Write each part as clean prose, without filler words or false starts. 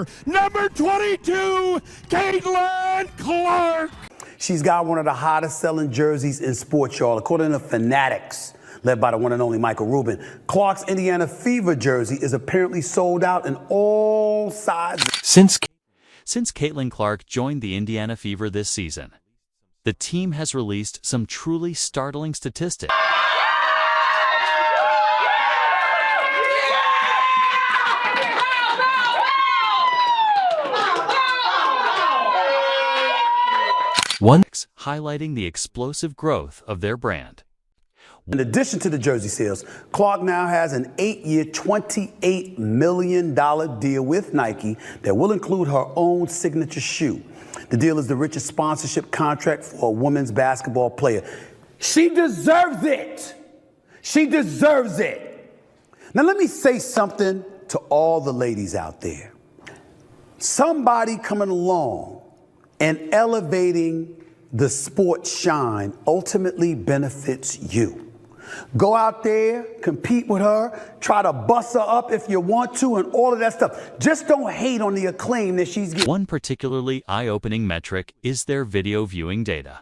Fever, number 22, Caitlin Clark. She's got one of the hottest selling jerseys in sports, y'all. According to Fanatics, led by the one and only Michael Rubin, Clark's Indiana Fever jersey is apparently sold out in all sizes. Since Caitlin Clark joined the Indiana Fever this season, the team has released some truly startling statistics. One highlighting the explosive growth of their brand. In addition to the jersey sales, Clark now has an 8-year, $28 million deal with Nike that will include her own signature shoe. The deal is the richest sponsorship contract for a women's basketball player. She deserves it. She deserves it. Now let me say something to all the ladies out there. Somebody coming along and elevating the sport shine ultimately benefits you. Go out there, compete with her, try to bust her up if you want to, and all of that stuff. Just don't hate on the acclaim that she's getting. One particularly eye-opening metric is their video viewing data.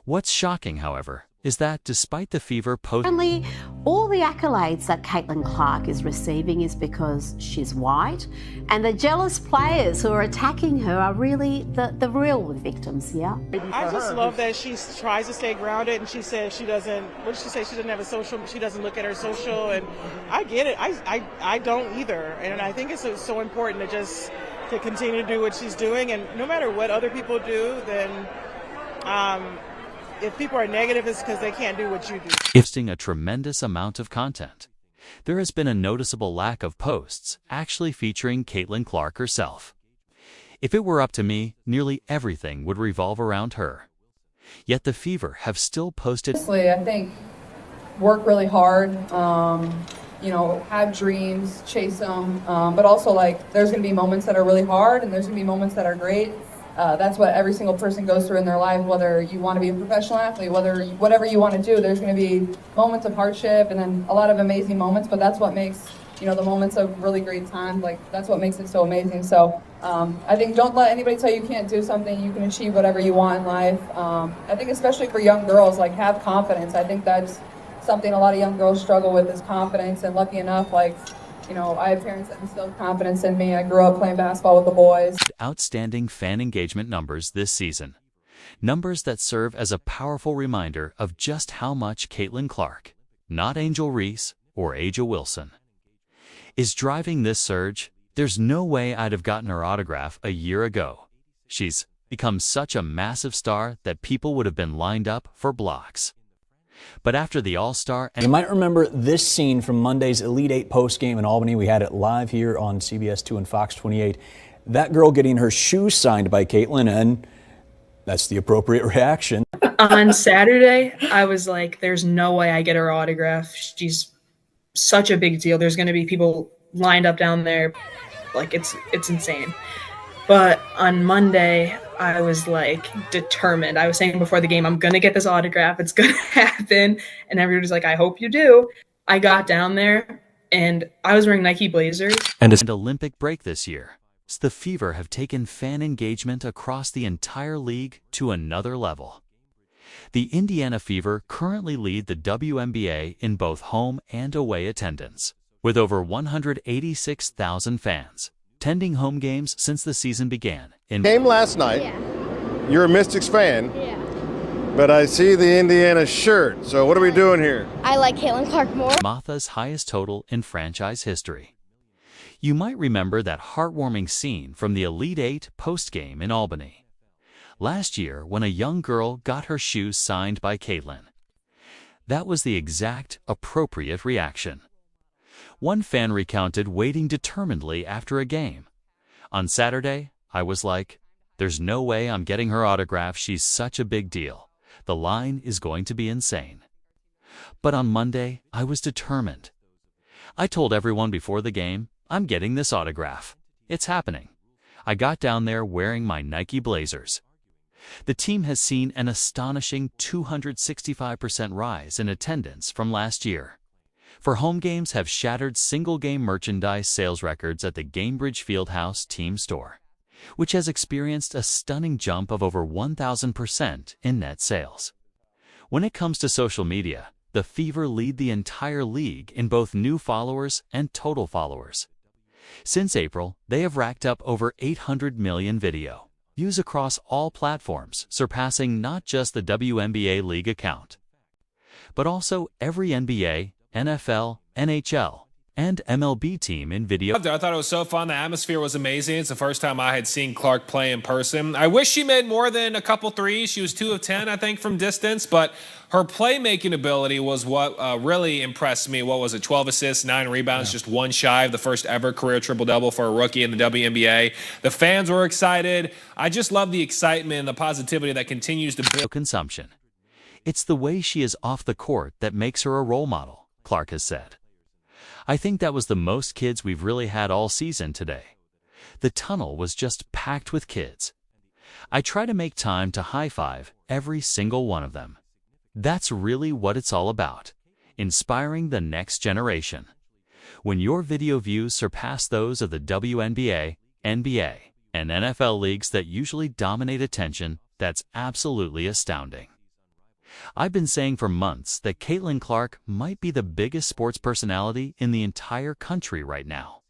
What's shocking, however, is that despite the Fever Only all the accolades that Caitlin Clark is receiving is because she's white, and the jealous players who are attacking her are really the real victims here. I just love that she tries to stay grounded, and she says she doesn't, what did she say, she doesn't have a social, she doesn't look at her social, and I get it, I don't either, and I think it's so important to continue to do what she's doing, and no matter what other people do, then if people are negative, it's because they can't do what you do. Posting a tremendous amount of content, there has been a noticeable lack of posts actually featuring Caitlin Clark herself. If it were up to me, nearly everything would revolve around her. Yet the Fever have still posted. Honestly, I think work really hard, have dreams, chase them, but also like there's going to be moments that are really hard and there's going to be moments that are great. That's what every single person goes through in their life, whether you want to be a professional athlete, whatever you want to do, there's going to be moments of hardship and then a lot of amazing moments, but that's what makes, the moments of really great times, like that's what makes it so amazing. So I think don't let anybody tell you can't do something, you can achieve whatever you want in life. I think especially for young girls, like have confidence. I think that's something a lot of young girls struggle with is confidence, and lucky enough, I have parents that instilled confidence in me. I grew up playing basketball with the boys. Outstanding fan engagement numbers this season. Numbers that serve as a powerful reminder of just how much Caitlin Clark, not Angel Reese or Aja Wilson, is driving this surge. There's no way I'd have gotten her autograph a year ago. She's become such a massive star that people would have been lined up for blocks. But after the All-Star... You might remember this scene from Monday's Elite Eight postgame in Albany. We had it live here on CBS 2 and Fox 28. That girl getting her shoes signed by Caitlin, and that's the appropriate reaction. On Saturday, I was like, there's no way I get her autograph. She's such a big deal. There's going to be people lined up down there. Like, it's insane. But on Monday, I was like determined. I was saying before the game, I'm going to get this autograph. It's going to happen. And everybody was like, I hope you do. I got down there and I was wearing Nike Blazers. And an Olympic break this year. The Fever have taken fan engagement across the entire league to another level. The Indiana Fever currently lead the WNBA in both home and away attendance, with over 186,000 fans attending home games since the season began. Game last night. Yeah. You're a Mystics fan. Yeah. But I see the Indiana shirt. So what are we doing here? I like Caitlin Clark more. Matha's highest total in franchise history. You might remember that heartwarming scene from the Elite Eight postgame in Albany last year when a young girl got her shoes signed by Caitlin. That was the exact appropriate reaction. One fan recounted waiting determinedly after a game. On Saturday, I was like, there's no way I'm getting her autograph. She's such a big deal. The line is going to be insane. But on Monday, I was determined. I told everyone before the game, I'm getting this autograph. It's happening. I got down there wearing my Nike Blazers. The team has seen an astonishing 265% rise in attendance from last year. For home games have shattered single-game merchandise sales records at the Gainbridge Fieldhouse team store, which has experienced a stunning jump of over 1,000% in net sales. When it comes to social media, the Fever lead the entire league in both new followers and total followers. Since April, they have racked up over 800 million video views across all platforms, surpassing not just the WNBA League account, but also every NBA, NFL, NHL, and MLB team in video. I thought it was so fun. The atmosphere was amazing. It's the first time I had seen Clark play in person. I wish she made more than a couple threes. She was 2 of 10, I think, from distance, but her playmaking ability was what really impressed me. What was it? 12 assists, 9 rebounds, just one shy of the first ever career triple-double for a rookie in the WNBA. The fans were excited. I just love the excitement and the positivity that continues to build. Consumption. It's the way she is off the court that makes her a role model, Clark has said. I think that was the most kids we've really had all season today. The tunnel was just packed with kids. I try to make time to high-five every single one of them. That's really what it's all about, inspiring the next generation. When your video views surpass those of the WNBA, NBA, and NFL leagues that usually dominate attention, that's absolutely astounding. I've been saying for months that Caitlin Clark might be the biggest sports personality in the entire country right now.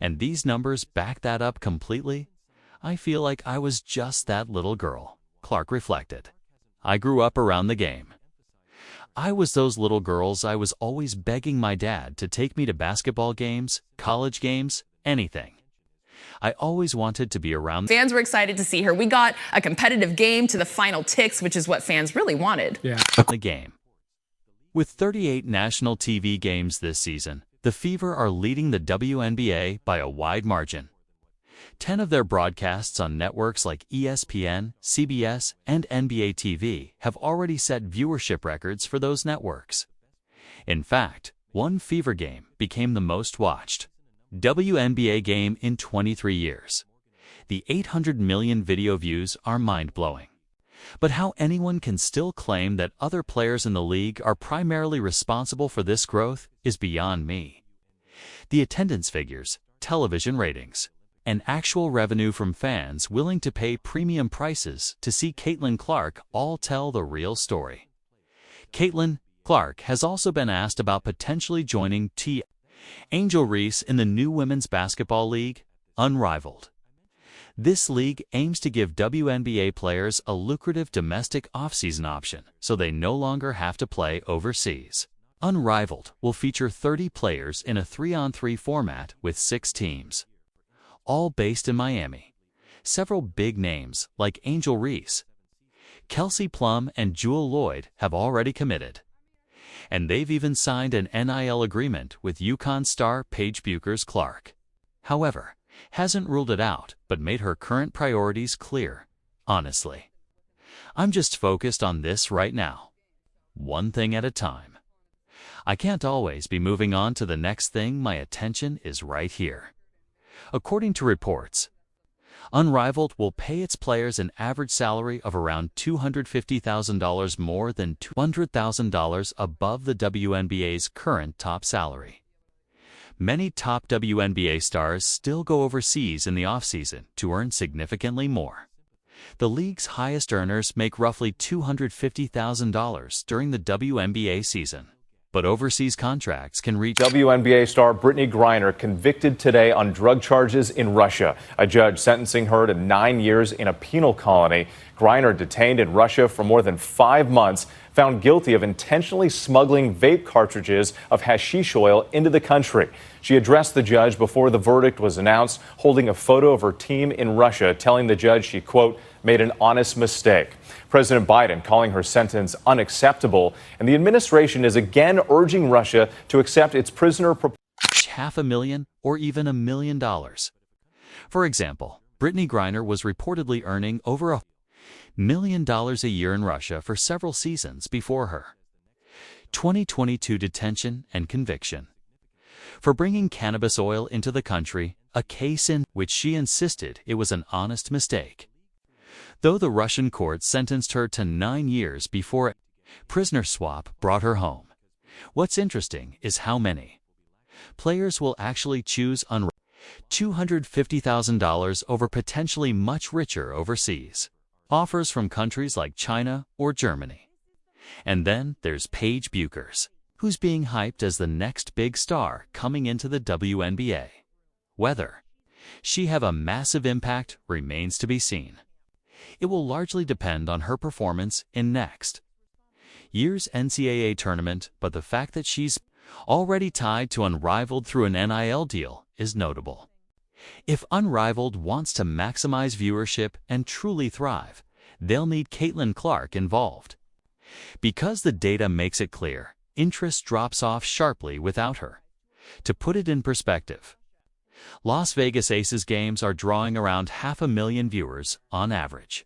And these numbers back that up completely. I feel like I was just that little girl, Clark reflected. I grew up around the game. I was those little girls I was always begging my dad to take me to basketball games, college games, anything. I always wanted to be around. Fans were excited to see her. We got a competitive game to the final ticks, which is what fans really wanted. The game. With 38 national TV games this season, the Fever are leading the WNBA by a wide margin. 10 of their broadcasts on networks like ESPN, CBS, and NBA TV have already set viewership records for those networks. In fact, one Fever game became the most watched WNBA game in 23 years. The 800 million video views are mind-blowing. But how anyone can still claim that other players in the league are primarily responsible for this growth is beyond me. The attendance figures, television ratings, and actual revenue from fans willing to pay premium prices to see Caitlin Clark all tell the real story. Caitlin Clark has also been asked about potentially joining Angel Reese in the new Women's Basketball League, Unrivaled. This league aims to give WNBA players a lucrative domestic off-season option so they no longer have to play overseas. Unrivaled will feature 30 players in a 3-on-3 format with 6 teams, all based in Miami. Several big names like Angel Reese, Kelsey Plum, and Jewel Lloyd have already committed. And they've even signed an NIL agreement with UConn star Paige Buchers-Clark. However, hasn't ruled it out, but made her current priorities clear. Honestly, I'm just focused on this right now. One thing at a time. I can't always be moving on to the next thing. My attention is right here. According to reports, Unrivaled will pay its players an average salary of around $250,000 more than $200,000 above the WNBA's current top salary. Many top WNBA stars still go overseas in the offseason to earn significantly more. The league's highest earners make roughly $250,000 during the WNBA season. But overseas contracts can reach. WNBA star Brittany Griner convicted today on drug charges in Russia. A judge sentencing her to 9 years in a penal colony. Griner, detained in Russia for more than 5 months, found guilty of intentionally smuggling vape cartridges of hashish oil into the country. She addressed the judge before the verdict was announced, holding a photo of her team in Russia, telling the judge she, quote, made an honest mistake. President Biden calling her sentence unacceptable, and the administration is again urging Russia to accept its prisoner proposal. $500,000 or even $1 million. For example, Brittany Griner was reportedly earning over $1 million a year in Russia for several seasons before her 2022 detention and conviction for bringing cannabis oil into the country, a case in which she insisted it was an honest mistake. Though the Russian court sentenced her to 9 years before prisoner swap brought her home, What's interesting is how many players will actually choose $250,000 over potentially much richer overseas offers from countries like China or Germany. And then there's Paige Buchers, who's being hyped as the next big star coming into the WNBA. Whether she have a massive impact remains to be seen. It will largely depend on her performance in next year's NCAA tournament, but the fact that she's already tied to Unrivaled through an NIL deal is notable. If Unrivaled wants to maximize viewership and truly thrive, they'll need Caitlin Clark involved. Because the data makes it clear, interest drops off sharply without her. To put it in perspective, Las Vegas Aces games are drawing around 500,000 viewers on average,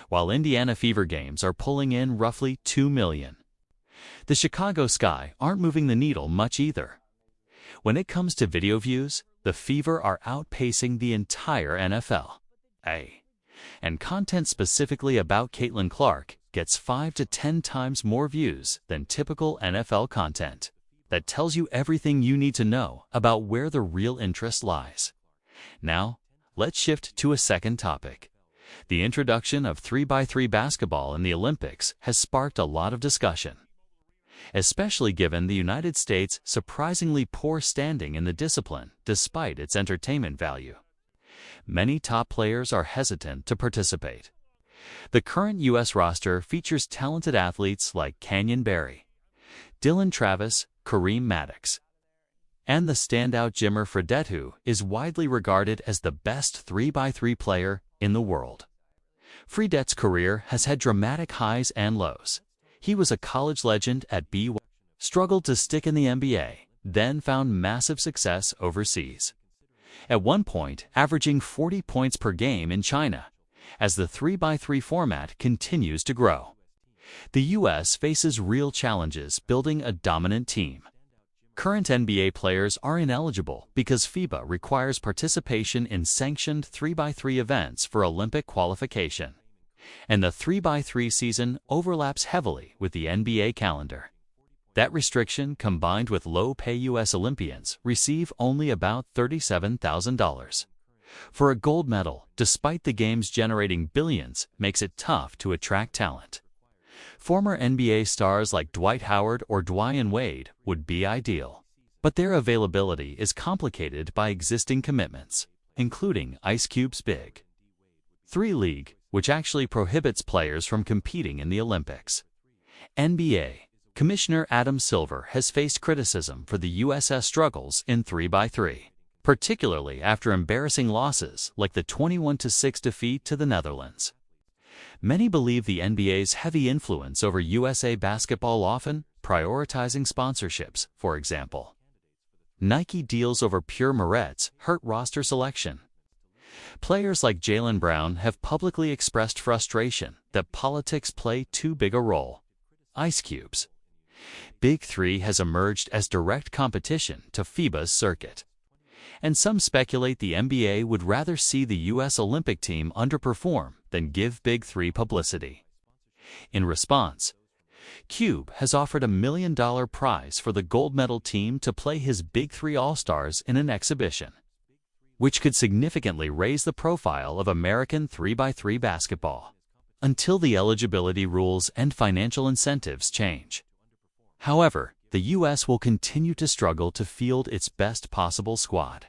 while Indiana Fever games are pulling in roughly 2 million. The Chicago Sky aren't moving the needle much either. When it comes to video views, the Fever are outpacing the entire NFL. And content specifically about Caitlin Clark gets 5 to 10 times more views than typical NFL content. That tells you everything you need to know about where the real interest lies. Now, let's shift to a second topic. The introduction of 3x3 basketball in the Olympics has sparked a lot of discussion, especially given the United States' surprisingly poor standing in the discipline despite its entertainment value. Many top players are hesitant to participate. The current U.S. roster features talented athletes like Canyon Barry, Dylan Travis, Kareem Maddox, and the standout Jimmer Fredette, who is widely regarded as the best 3x3 player in the world. Fredette's career has had dramatic highs and lows. He was a college legend at BYU, struggled to stick in the NBA, then found massive success overseas. At one point, averaging 40 points per game in China, as the 3x3 format continues to grow. The U.S. faces real challenges building a dominant team. Current NBA players are ineligible because FIBA requires participation in sanctioned 3x3 events for Olympic qualification, and the 3x3 season overlaps heavily with the NBA calendar. That restriction, combined with low-pay U.S. Olympians, receive only about $37,000 for a gold medal, despite the games generating billions, makes it tough to attract talent. Former NBA stars like Dwight Howard or Dwyane Wade would be ideal, but their availability is complicated by existing commitments, including Ice Cube's Big 3 League, which actually prohibits players from competing in the Olympics. NBA Commissioner Adam Silver has faced criticism for the US's struggles in 3x3, particularly after embarrassing losses like the 21-6 defeat to the Netherlands. Many believe the NBA's heavy influence over USA basketball, often prioritizing sponsorships, for example. Nike deals over pure merits hurt roster selection. Players like Jaylen Brown have publicly expressed frustration that politics play too big a role. Ice Cube's Big 3 has emerged as direct competition to FIBA's circuit, and some speculate the NBA would rather see the U.S. Olympic team underperform than give Big 3 publicity. In response, Cube has offered $1 million prize for the gold medal team to play his Big 3 All-Stars in an exhibition, which could significantly raise the profile of American 3x3 basketball, until the eligibility rules and financial incentives change. However, the U.S. will continue to struggle to field its best possible squad.